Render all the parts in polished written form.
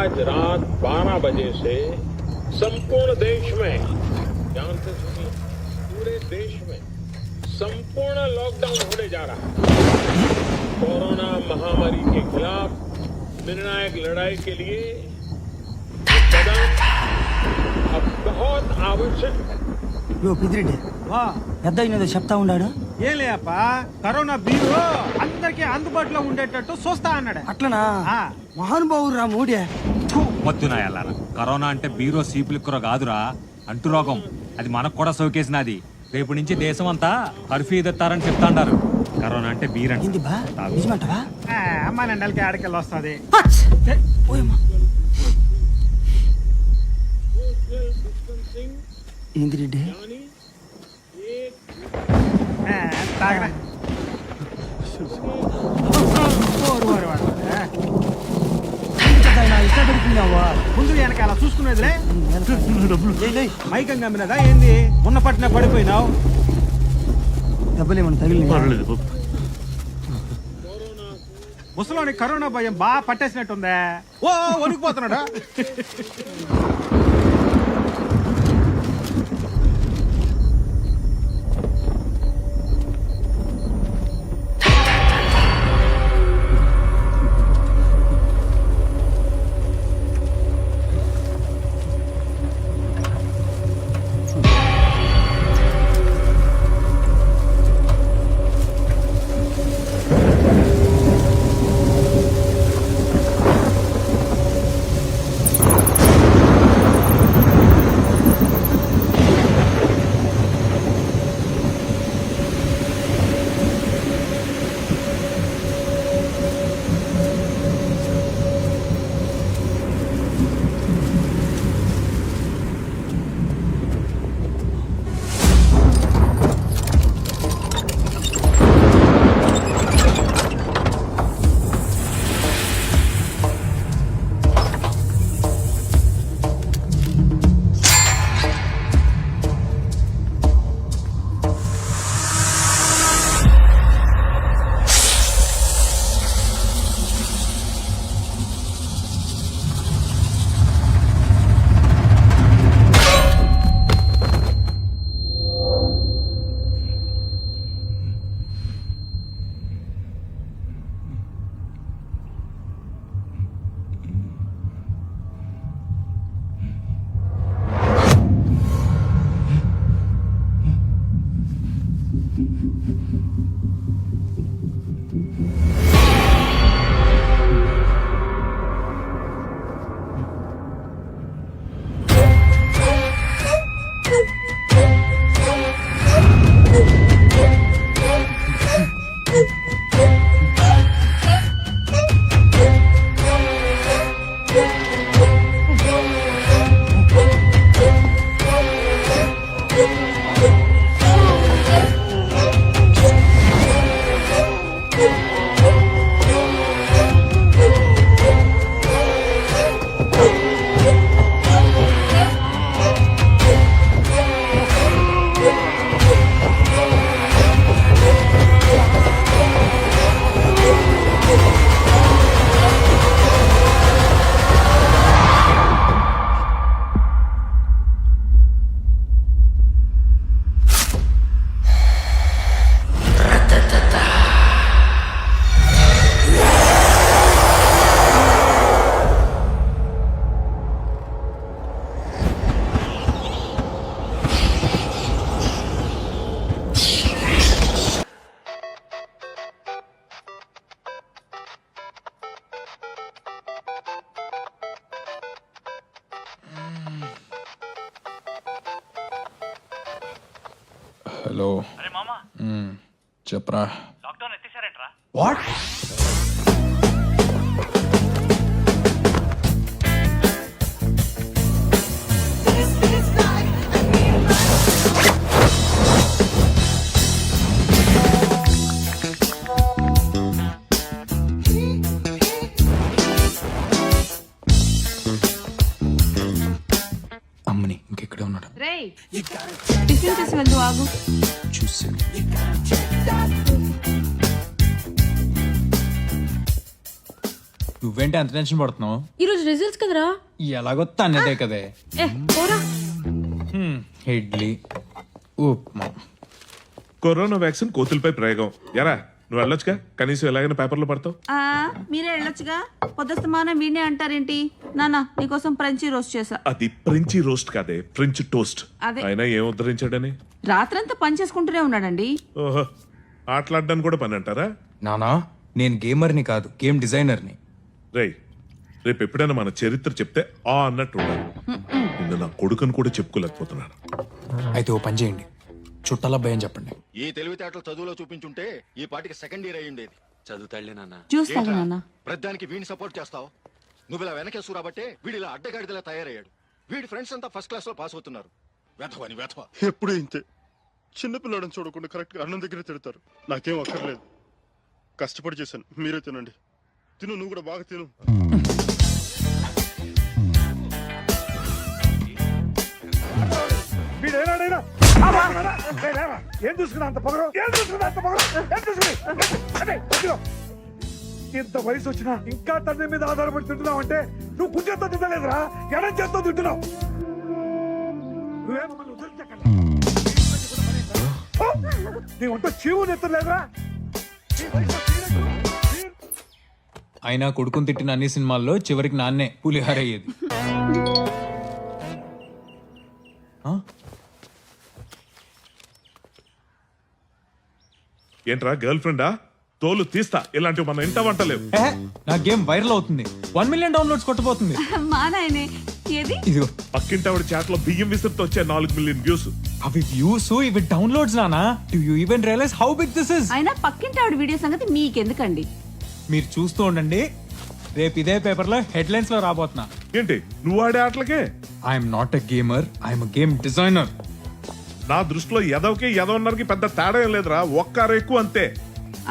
आज रात 12 बजे से संपूर्ण देश में, ध्यान से सुनिए, पूरे देश में संपूर्ण लॉकडाउन होने जा रहा है। कोरोना महामारी के खिलाफ निर्णायक लड़ाई के लिए ये कदम अब बहुत आवश्यक है। యో పిదిరెడ్డి పెద్ద అయినదో చెప్తా ఉన్నాడు. ఏం లేపా, కరోనా బీరు అందరికి అందుబాటులో ఉండేటట్టు చూస్తా అన్నాడు. అట్లనా? ఆ. మహానుభావుడు రా మోడీ. వద్దునా ఎల్లారా, కరోనా అంటే బీరో సీపులిక్కుర కాదురా, అంటు రోగం. అది మనకు కూడా సోకేసినది. రేపు నుంచి దేశం అంతా కర్ఫ్యూ ఎత్తారని చెప్తాండారు. కరోనా అంటే బీరండి. ఏంది బా నిజమంటవా? అమ్మ నెండలకి ఆడకెళ్ళి వస్తుంది. ఓయమ్మా ఏంది రెడ్డి? తాగరా ముందు వెనకాల చూసుకునేదిలే. మైకం గమ్మినదా ఏంది? ఉన్న పట్టిన పడిపోయినావు. దెబ్బలేమన్నా తగిలి? ముసలోని కరోనా భయం బాగా పట్టేసినట్టుందే. ఓ వణికిపోతున్నాడా? హలో. అరే మామా, చెప్పరా. లాక్డౌన్ ఎత్తేసారేంట్రా? వాట్? అమ్మని ఇంకెక్కడే ఉన్నాడు. రేయ్, టిఫిన్ చేసి వెళ్తూ ఆగు. చూసి నువ్వేంటి అంత టెన్షన్ పడుతున్నావు? ఈ రోజు రిజల్ట్స్ కదరా. ఎలాగో తన్నదే కదే. పోరా. ఇడ్లీ ఉప్మా. కరోనా వ్యాక్సిన్ కోతులపై ప్రయోగం. ఎరా నువ్వు వెళ్ళొచ్చుగా, కనీసం ఎలాగైనా పేపర్లో పడతావు. మీరే వెళ్ళొచ్చుగా. పొద్దుస్తమానం వీణే అంటారేంటి? నాన్న నీకోసం ఫ్రెంచి రోస్ట్ చేసా. అది ఫ్రెంచి రోస్ట్ కాదే, ఫ్రెంచ్ టోస్ట్. అదే. అయినా ఏం ఉద్ధరించాడని? రాత్రంతా పని చేసుకుంటూనే ఉన్నాడండి. ఓహో, ఆటలాడడానికి కూడా పని అంటారా? నానా నేను గేమర్ని కాదు, గేమ్ డిజైనర్ని. రేయ్, రేపు ఎప్పుడైనా మన చరిత్ర చెప్తే ఆ అన్నట్టు ఉండాలి. నిన్ను నా కొడుకుని కూడా చెప్పుకోలేకపోతున్నాను. అయితే ఓ పని చేయండి, చుట్టాల భయం చెప్పండి. ఈ తెలివితేటలు చదువులో చూపించుంటే ఈ పాటికి సెకండ్ ఇయర్ అయి ఉండేది. చదువుతాడులే నాన్న. చూస్తాను నాన్న. ప్రతిదానికి వీడిని సపోర్ట్ చేస్తావు. నువ్వు ఇలా వెనకేసు రాబట్టే వీడు ఇలా అడ్డగాడిదలా తయారయ్యాడు. వీడి ఫ్రెండ్స్ అంతా ఫస్ట్ క్లాస్ లో పాస్ అవుతున్నారు. వెధవని వెధవ. ఎప్పుడు ఇంతే. చిన్నపిల్లడని చూడకుండా కరెక్ట్గా అన్నం దగ్గర తిడతారు. నాకేం అక్కర్లేదు, కష్టపడి చేశాను. మీరే తినండి. తిను, నువ్వు కూడా బాగా తిను. ఏం చూసుకున్నా అంత పొగరు? ఏం చూసుకున్నా అంత పొగరు? ఏం చూసుకుని ఇంత వయసు వచ్చినా ఇంకా తండ్రి మీద ఆధారపడి తింటున్నావు అంటే నువ్వు కుజంతో తింటలేదురా, ఎడం చేత్తో తింటున్నావు. నువ్వేమో మమ్మల్ని వదిలించక్కర్లేదు. నీ ఒంట చీవు నెత్తలేదురా. అయినా కొడుకుని తిట్టిన అన్ని సినిమాల్లో చివరికి నాన్నే పులిహార అయ్యేది. ఏంట్రా గర్ల్ ఫ్రెండా? తోలు తీస్తా, ఇలాంటివి మన ఇంట వంటలేవు. నా గేమ్ వైరల్ అవుతుంది, 1 million డౌన్లోడ్స్ కొట్టబోతుంది. మా నాయనే ఏది? ఇదిగో పక్కింటి ఆవిడ చాట్ లో బియ్యం విసిరితో వచ్చే 4 million వ్యూస్. అవి వ్యూస్, ఇవి డౌన్లోడ్స్. నానా do you even realise how big this is? అయినా పక్కింటి ఆవిడ వీడియో సంగతి మీకెందుకండి? మీరు చూస్తూ ఉండండి, రేపు ఇదే పేపర్ లో హెడ్లైన్స్ లో రాబోతున్నా. ఏంటి నువ్వు ఆడే ఆటలకే? I'm not a gamer, I'm game designer. నా దృష్టిలో ఎదవకి ఎదవన్నరకి పెద్ద తేడా ఏం లేదురా, ఒక్కరు ఎక్కువ అంతే.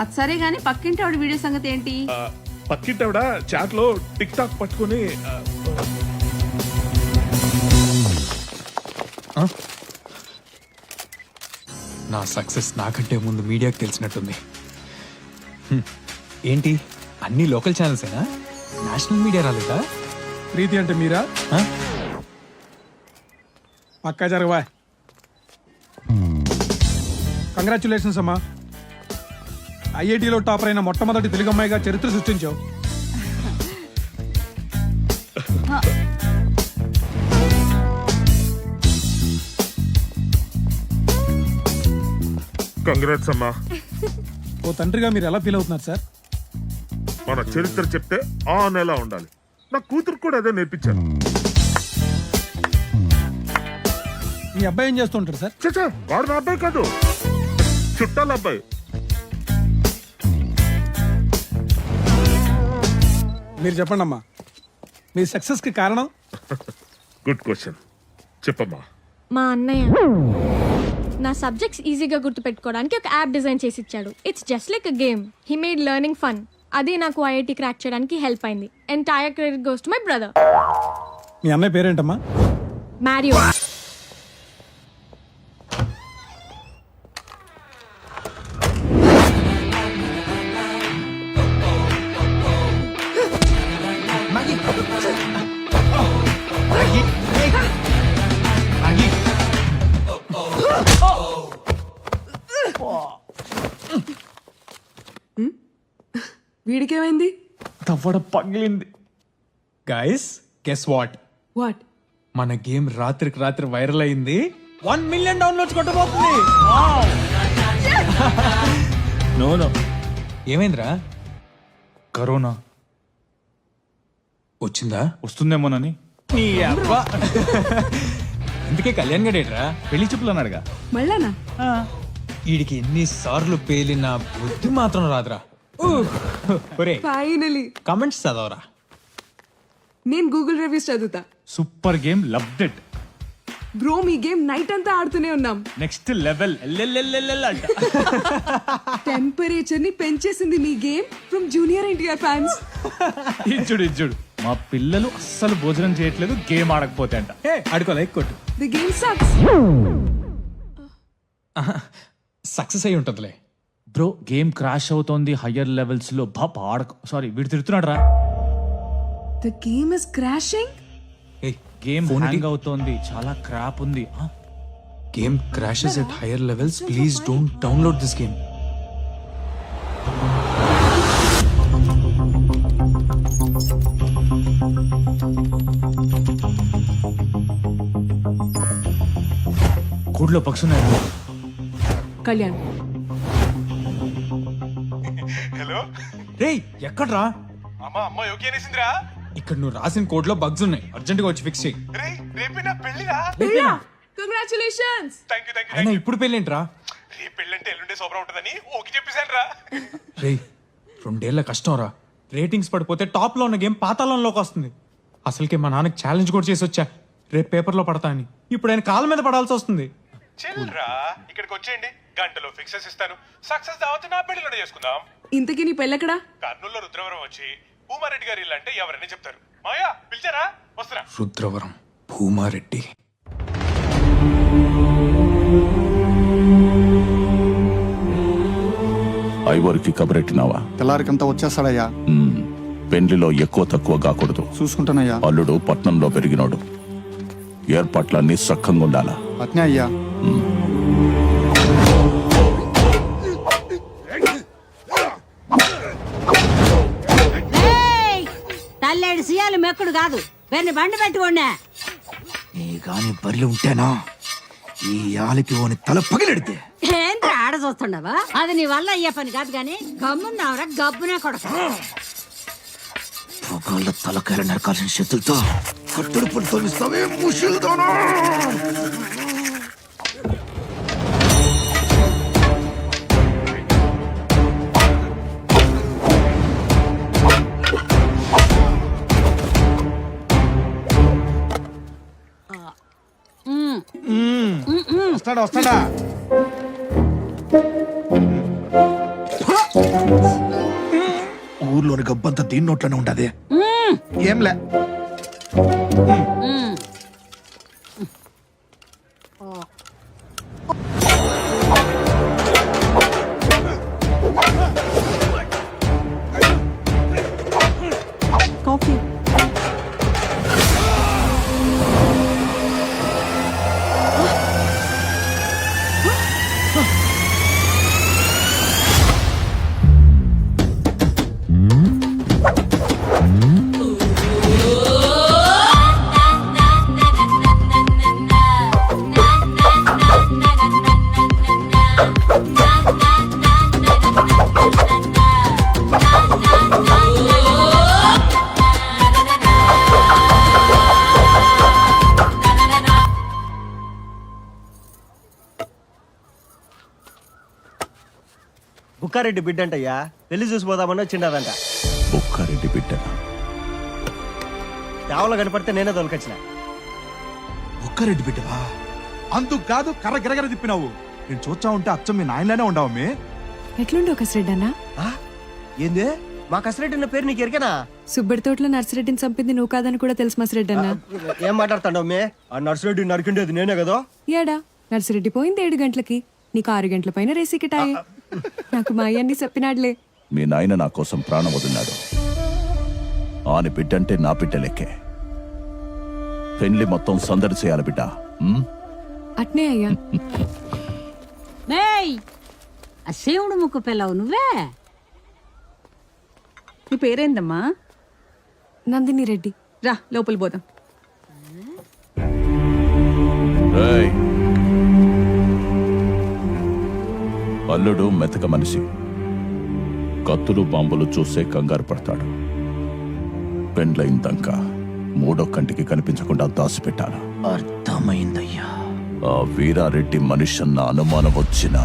అది సరే గానీ పక్కింటి ఆవిడ వీడియో సంగతి ఏంటి? పక్కింటి ఆవిడ చాట్ లో టిక్ టాక్ పట్టుకుని నా సక్సెస్ నాకంటే ముందు మీడియాకి తెలిసినట్టుంది. ఏంటి అన్ని లోకల్ ఛానల్సేనా? నేషనల్ మీడియా రాలేదా? ప్రీతి అంటే మీరా? పక్కా జరగవా. కంగ్రాచులేషన్స్ అమ్మా, ఐఐటిలో టాపర్ అయిన మొట్టమొదటి తెలుగు అమ్మాయిగా చరిత్ర సృష్టించావు. కంగ్రాట్స్ అమ్మా. ఓ తండ్రిగా మీరు ఎలా ఫీల్ అవుతున్నారు సార్? మన చరిత్ర చెప్తే ఆ నెల ఉండాలి. నా కూతురు కూడా అదే నేర్పించాను. మీ అబ్బాయి ఏం చేస్తూ ఉంటారు సార్? చచ్చా, వాడు నా అబ్బాయి కాదు, చుట్టాల అబ్బాయి. మీరు చెప్పండి అమ్మా, మీ సక్సెస్ కి కారణం? గుడ్ క్వశ్చన్, చెప్పమ్మా. మా అన్నయ్య నా సబ్జెక్ట్స్ ఈజీగా గుర్తుపెట్టుకోవడానికి ఒక యాప్ డిజైన్ చేసి ఇచ్చాడు. It's just like a game. He made learning fun. అదే నాకు ఐఐటి క్రాక్ చేయడానికి హెల్ప్ అయింది. Entire credit goes to my brother. మీ అన్నయ్య పేరేంటమ్మా? మ్యారియో. వీడికేమైంది? తవ్వడ పగిలింది. Guys guess what? వాట్? మన గేమ్ రాత్రికి రాత్రి వైరల్ అయింది, 1 million డౌన్లోడ్స్ కొట్టబోతుంది. నో ఏమైందిరా? కరోనా వచ్చిందా? వస్తుందేమోనని. నీ అబ్బా. ఇందుకే కళ్యాణ్ గడేట్రా పెళ్లి చూపులు అన్నాడుగా. మళ్ళానా? వీడికి ఎన్నిసార్లు పేలిన బుద్ధి మాత్రం రాదురా. ఫైనలీ కమెంట్స్ చదవరా. నేను గూగుల్ రివ్యూస్ చదువుతా. Super game, loved it. Bro మీ గేమ్ నైట్ అంతా ఆడుతూనే ఉన్నాం. నెక్స్ట్ లెవెల్ అంట. టెంపరేచర్ ని పెంచేసింది మీ game from junior NTR fans. ఇచ్చుడు మా పిల్లలు అస్సలు భోజనం చేయట్లేదు గేమ్ ఆడకపోతే అంట. అడుకో లైక్ కొట్టు. The game sucks. సక్సెస్ అయి ఉంటుందిలే. బ్రో గేమ్ క్రాష్ అవుతోంది హయ్యర్ లెవెల్స్ లో. సారీ వీడు తిడుతున్నాడు రా. The game is crashing. Game hang అవుతోంది, చాలా క్రాప్ ఉంది. Game crashes at higher levels, please don't download this game. కోడ్లో పక్షున్నాయి. కళ్యాణ్, రేయ్ ఎక్కడ్రా? అమ్మా అమ్మ ఓకే అనేసిందిరా. ఇక్కడ నువ్వు రాసిన కోడ్ లో బగ్స్ ఉన్నాయి, అర్జెంట్ గా వచ్చి ఫిక్స్ చేయి. రేపే నా పెళ్లిరా. కంగ్రాచులేషన్స్. థ్యాంక్ యూ అయినా ఇప్పుడు పెళ్ళేంట్రా? రేపు పెళ్ళంటే ఎల్లుండే శోభనం ఉంటుందని ఓకే చెప్పేశాను రా. రేయ్ 2 ఏళ్ల కష్టం రా. రేటింగ్స్ పడిపోతే టాప్ లో ఉన్న గేమ్ పాతాళంలోకి వస్తుంది. అసలుకే మా నాన్నకి ఛాలెంజ్ కూడా చేసి వచ్చా, రేపు పేపర్లో పడతా అని. ఇప్పుడు ఆయన కాళ్ళ మీద పడాల్సి వస్తుంది. చెల్రా ఇక్కడికి వచ్చేయండి, గంటలో ఫిక్సెస్ ఇస్తాను. సక్సెస్ దావత్ నా పెళ్లిలోనే చేసుకుందాం. ఇంతకీ నీ పెళ్ళెక్కడా? కర్నూలులో రుద్రవరం వచ్చి భూమారెడ్డి గారి ఇల్లు అంటే ఎవరని చెప్తారు. మాయా పిలిచారా? వస్తున్నా. రుద్రవరం, భూమారెడ్డి. ఐవరికి కబరెట్టినావా? తెల్లారికంతా వచ్చేస్తాడయ్యా. పెండ్లిలో ఎక్కువ తక్కువ కాకూడదు. చూసుకుంటానయ్యా. అల్లుడు పట్నంలో పెరిగినోడు, ఏర్పాట్లన్నీ సక్కంగా ఉండాలా. అట్నే అయ్యా. తల్లేడు సీయాలు మెక్కుడు కాదు, వెన్ని బండి పెట్టుకోండి. నీ గాని బర్రెలు ఉంటేనా ఈ ఆలికి ఓని తల పగిలెడితే. ఏంటి ఆడ చూస్తుండవా? అది నీ వల్ల అయ్యే పని కాదు గాని గమ్మున్నావురా, గబ్బునే కొడక. పొగాళ్ళ తలకాయలు నరకాల్సిన చేతులతో కట్టుడు పని తోలిస్తావే ముషులుతోనా? వస్తాడా? ఊర్లోని గబ్బంతా దీని నోట్లోనే ఉండదే. ఏంలే. కాఫీ. బుక్కారెడ్డి బిడ్డ అంటయ్యా, పెళ్లి చూసిపోదామని వచ్చిండదంట. బుక్కారెడ్డి బిడ్డ చావలో కనపడితే నేనే దొరకొచ్చిన. ఒక్కరెడ్డి బిడ్డవా? అందుకు కాదు కర్ర గిరగర తిప్పినావు. నేను చూచా ఉంటే అచ్చం మీ నాయనలానే ఉండవు. ఎట్లుండో కసిరెడ్డి అన్న? ఏంది మా కసిరెడ్డి ఉన్న పేరు నీకు ఎరికేనా? సుబ్బడి తోటలో నర్సిరెడ్డిని చంపింది నువ్వు కాదని కూడా తెలుసు మసిరెడ్డి అన్న. ఏం మాట్లాడుతాండవు మే? ఆ నర్సిరెడ్డి నరికిండేది నేనే కదా. ఏడా నర్సిరెడ్డి పోయింది 7 గంటలకి, నీకు 6 గంటల పైన రేసి కిటాయి. నాకు మా అయ్యన్ని చెప్పినాడులే. మీ నాయన నా కోసం ప్రాణం వదిలినాడు. ఆని బిడ్డంటే నా బిడ్డ లెక్కే. పెండ్లి మొత్తం సందడి చేయాలి బిడ్డ. అట్నే అయ్యా. ఆ శివుడు ముక్కు పిల్లవు నువ్వే. నీ పేరేందమ్మా? నందిని రెడ్డి. రా లోపల పోదాం. రేయ్, అల్లుడు మెతక మనిషి, కత్తులు బాంబులు చూసే కంగారు పడతాడు. పెండ్లైందంక 3వ కంటికి కనిపించకుండా దాచిపెట్టాను. అర్థమైందయ్యా. ఆ వీరారెడ్డి మనిషి అన్న అనుమానం వచ్చినా